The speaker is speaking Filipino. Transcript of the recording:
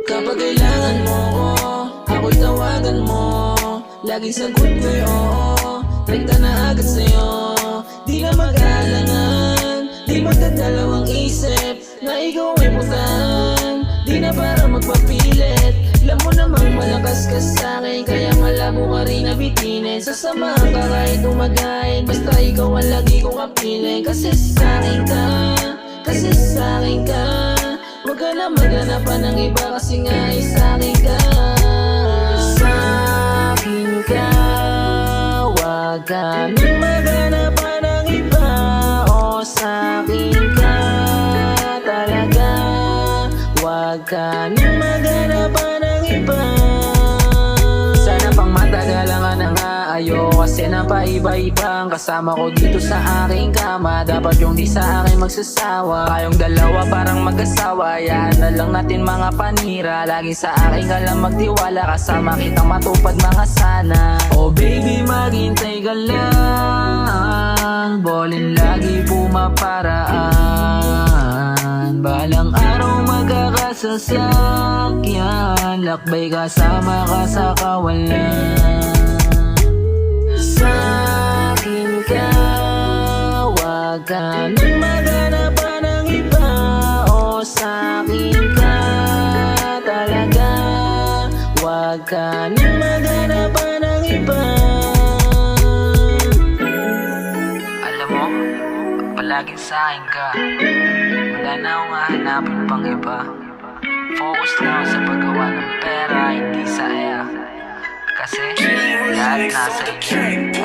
Kapag kailangan mo ko, ako'y tawagan mo. Laging sagot ko'y oo, rekta na agad sa'yo. Di na mag-alangan, di magdadalawang isip na ikaw ay mutan. Di na para magpapilit, alam mo namang malakas ka sa'kin, kaya malabo ka rin nabitinin. Sasamahan ka kahit umagain, basta ikaw ang lagi kong kapiling. Kasi sa'kin ka, kasi sa'kin ka. Huwag ka na maghanapan ng iba, kasi nga ay sa'kin ka. Sa'kin ka, huwag ka na maghanapan ng iba. O sa'kin ka talaga, huwag ka na maghanapan ng iba. Sana pang matagalan ka na nga, ayoko kasi napaiba-ibang kasama ko dito sa aking kama. Dapat yung di sa akin magsasawa, kayong dalawa parang mag-asawa. Hayaan na lang natin mga panira, lagi sa akin ka lang magtiwala. Kasama kitang matupad mga sana. Oh baby, maghintay ka lang, bolin lagi pumaparaan. Balang araw magkakasasakyan, lakbay kasama ka sa kawalan. Sa'kin ka, huwag ka na maghanapan ng iba. O sa'kin ka talaga, huwag ka na maghanapan ng iba. Alam mo, palaging sa'kin ka, wala na akong hahanapin pang iba. Focus lang sa paggawa ng pera, hindi sa iya. Kasi lahat nasa inyo.